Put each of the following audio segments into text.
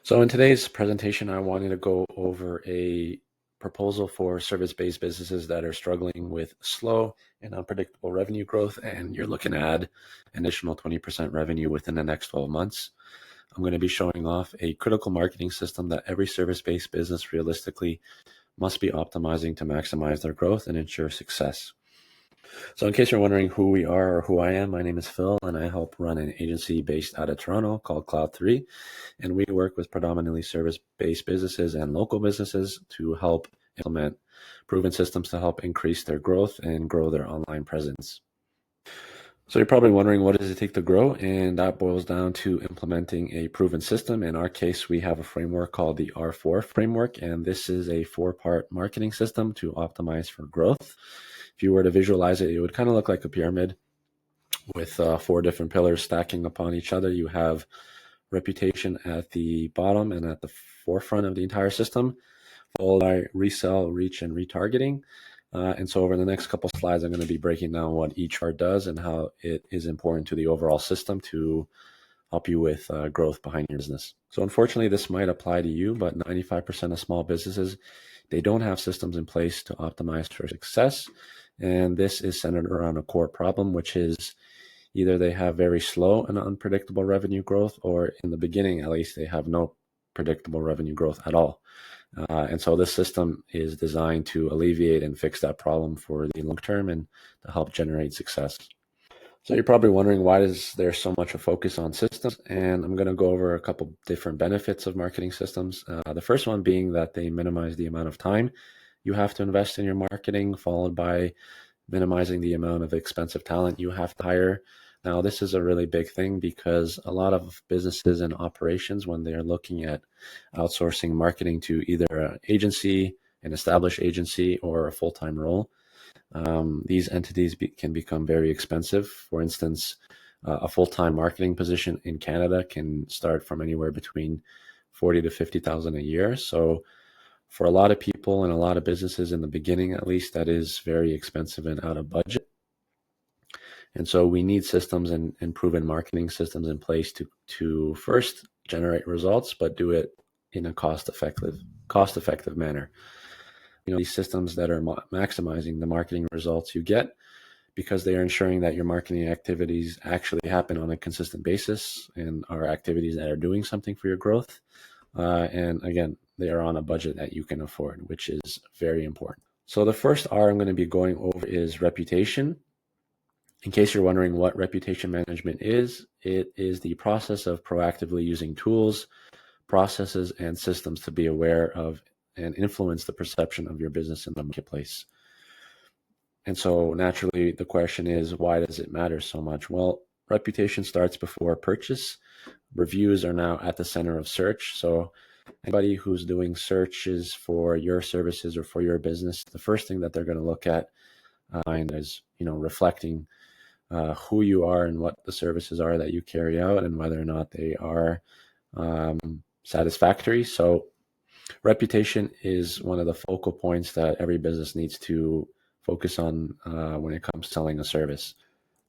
So in today's presentation, I wanted to go over a proposal for service-based businesses that are struggling with slow and unpredictable revenue growth, and you're looking to add an additional 20% revenue within the next 12 months. I'm going to be showing off a critical marketing system that every service-based business realistically must be optimizing to maximize their growth and ensure success. So in case you're wondering who we are or who I am, my name is Phil, and I help run an agency based out of Toronto called Cloud3. And we work with predominantly service-based businesses and local businesses to help implement proven systems to help increase their growth and grow their online presence. So you're probably wondering, what does it take to grow? And that boils down to implementing a proven system. In our case, we have a framework called the R4 framework, and this is a 4-part marketing system to optimize for growth. If you were to visualize it, it would kind of look like a pyramid with 4 different pillars stacking upon each other. You have reputation at the bottom and at the forefront of the entire system, followed by resell, reach, and retargeting. And so over the next couple slides, I'm going to be breaking down what each part does and how it is important to the overall system to help you with growth behind your business. So unfortunately, this might apply to you, but 95% of small businesses, they don't have systems in place to optimize for success. And this is centered around a core problem, which is either they have very slow and unpredictable revenue growth, or in the beginning, at least, they have no predictable revenue growth at all. And so this system is designed to alleviate and fix that problem for the long term and to help generate success. So you're probably wondering, why is there so much a focus on systems? And I'm going to go over a couple different benefits of marketing systems. The first one being that they minimize the amount of time you have to invest in your marketing, followed by minimizing the amount of expensive talent you have to hire. Now, this is a really big thing because a lot of businesses and operations, when they're looking at outsourcing marketing to either an agency, an established agency, or a full-time role, these entities can become very expensive. For instance, a full-time marketing position in Canada can start from anywhere between 40 to 50,000 a year. So for a lot of people and a lot of businesses in the beginning, at least, that is very expensive and out of budget. And so we need systems and proven marketing systems in place to first generate results, but do it in a cost-effective manner. These systems that are maximizing the marketing results you get, because they are ensuring that your marketing activities actually happen on a consistent basis and are activities that are doing something for your growth. And again, they are on a budget that you can afford, which is very important. So the first R I'm going to be going over is reputation. In case you're wondering what reputation management is, it is the process of proactively using tools, processes, and systems to be aware of and influence the perception of your business in the marketplace. And so naturally, the question is, why does it matter so much? Well, reputation starts before purchase. Reviews are now at the center of search. So anybody who's doing searches for your services or for your business, the first thing that they're going to look at is, reflecting who you are and what the services are that you carry out and whether or not they are satisfactory. So reputation is one of the focal points that every business needs to focus on when it comes to selling a service.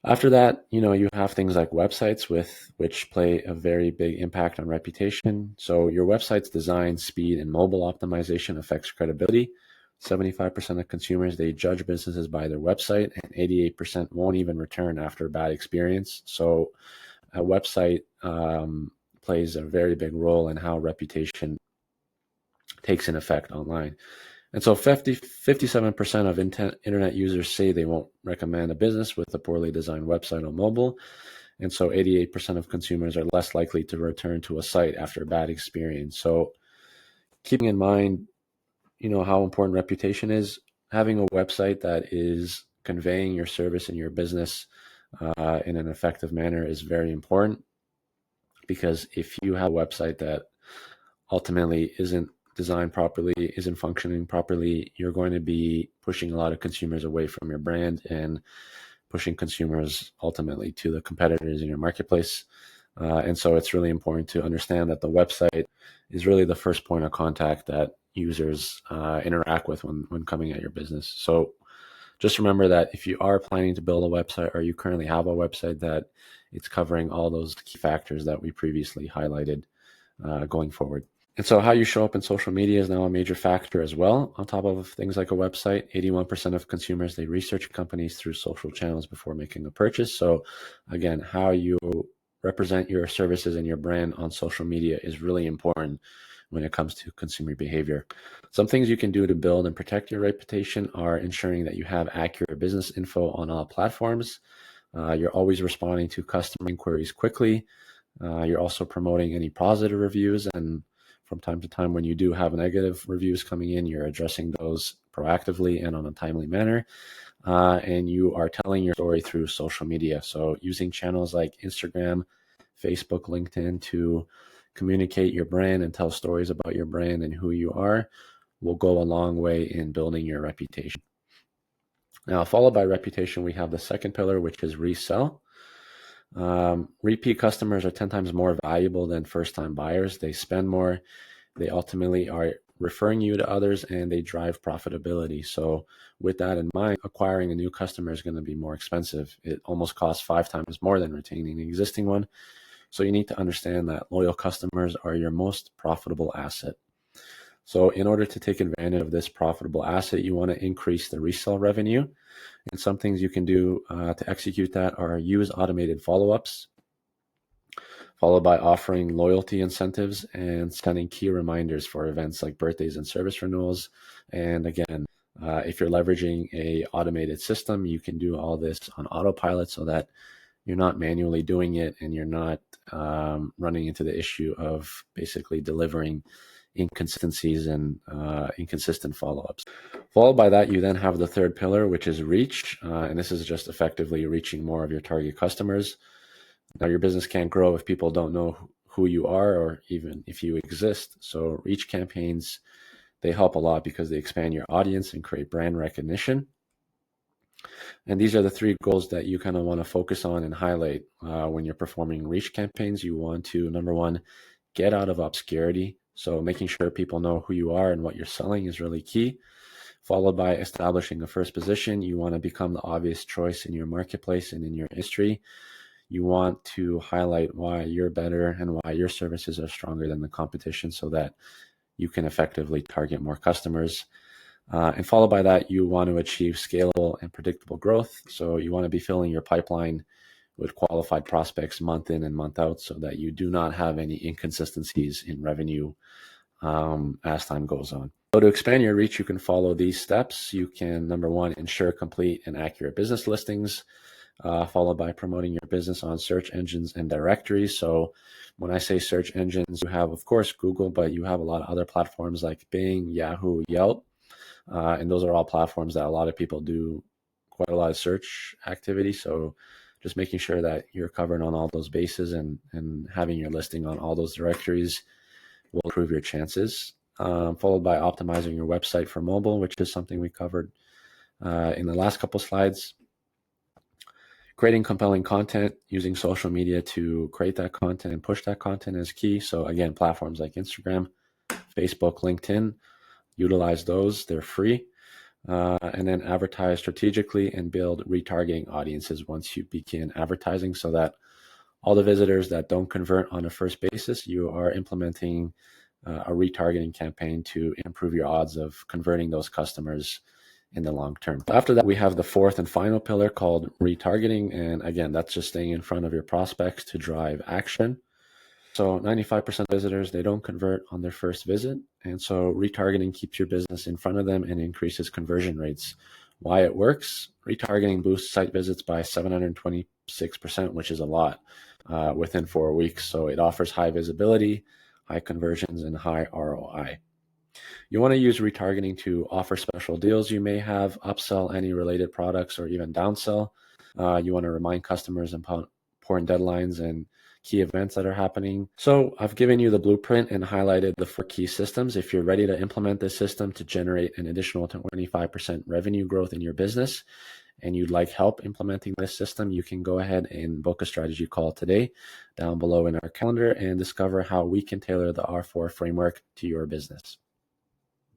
After that, you have things like websites which play a very big impact on reputation. So your website's design, speed, and mobile optimization affects credibility. 75% of consumers, they judge businesses by their website, and 88% won't even return after a bad experience. So a website plays a very big role in how reputation takes an effect online. And so 57% of internet users say they won't recommend a business with a poorly designed website on mobile. And so 88% of consumers are less likely to return to a site after a bad experience. So keeping in mind, how important reputation is, having a website that is conveying your service and your business in an effective manner is very important. Because if you have a website that ultimately isn't designed properly, isn't functioning properly, you're going to be pushing a lot of consumers away from your brand and pushing consumers ultimately to the competitors in your marketplace. And so it's really important to understand that the website is really the first point of contact that users interact with when coming at your business. So just remember that if you are planning to build a website, or you currently have a website, that it's covering all those key factors that we previously highlighted. going forward. And so how you show up in social media is now a major factor as well. On top of things like a website, 81% of consumers, they research companies through social channels before making a purchase. So again, how you represent your services and your brand on social media is really important when it comes to consumer behavior. Some things you can do to build and protect your reputation are ensuring that you have accurate business info on all platforms. You're always responding to customer inquiries quickly. You're also promoting any positive reviews, and from time to time when you do have negative reviews coming in, you're addressing those proactively and on a timely manner. And you are telling your story through social media. So using channels like Instagram, Facebook, LinkedIn to communicate your brand and tell stories about your brand and who you are will go a long way in building your reputation. Now, followed by reputation, we have the second pillar, which is resell. Repeat customers are 10 times more valuable than first-time buyers. They spend more. They ultimately are referring you to others, and they drive profitability. So with that in mind, acquiring a new customer is going to be more expensive. It almost costs 5 times more than retaining an existing one. So you need to understand that loyal customers are your most profitable asset. So in order to take advantage of this profitable asset, you want to increase the resale revenue. And some things you can do to execute that are use automated follow-ups, followed by offering loyalty incentives and sending key reminders for events like birthdays and service renewals. And again, if you're leveraging a automated system, you can do all this on autopilot so that you're not manually doing it and you're not running into the issue of basically delivering inconsistencies and inconsistent follow-ups. Followed by that, you then have the third pillar, which is reach. And this is just effectively reaching more of your target customers. Now, your business can't grow if people don't know who you are or even if you exist. So reach campaigns, they help a lot because they expand your audience and create brand recognition. And these are the 3 goals that you kind of want to focus on and highlight when you're performing reach campaigns. You want to, number 1, get out of obscurity. So making sure people know who you are and what you're selling is really key. Followed by establishing a first position. You want to become the obvious choice in your marketplace and in your industry. You want to highlight why you're better and why your services are stronger than the competition so that you can effectively target more customers. And followed by that, you want to achieve scalable and predictable growth. So you want to be filling your pipeline with qualified prospects month in and month out so that you do not have any inconsistencies in revenue as time goes on. So to expand your reach, you can follow these steps. You can, number 1, ensure complete and accurate business listings, followed by promoting your business on search engines and directories. So when I say search engines, you have, of course, Google, but you have a lot of other platforms like Bing, Yahoo, Yelp. And those are all platforms that a lot of people do quite a lot of search activity. So just making sure that you're covered on all those bases and having your listing on all those directories will improve your chances. Followed by optimizing your website for mobile, which is something we covered in the last couple slides. Creating compelling content, using social media to create that content and push that content is key. So again, platforms like Instagram, Facebook, LinkedIn, utilize those. They're free. And then advertise strategically and build retargeting audiences once you begin advertising so that all the visitors that don't convert on a first basis, you are implementing a retargeting campaign to improve your odds of converting those customers in the long term. After that, we have the 4th and final pillar called retargeting. And again, that's just staying in front of your prospects to drive action. So 95% of visitors, they don't convert on their first visit. And so retargeting keeps your business in front of them and increases conversion rates. Why it works? Retargeting boosts site visits by 726%, which is a lot within 4 weeks. So it offers high visibility, high conversions, and high ROI. You want to use retargeting to offer special deals you may have, upsell any related products, or even downsell. You want to remind customers about important deadlines and key events that are happening. So I've given you the blueprint and highlighted the 4 key systems. If you're ready to implement this system to generate an additional 25% revenue growth in your business, and you'd like help implementing this system, you can go ahead and book a strategy call today down below in our calendar and discover how we can tailor the R4 framework to your business.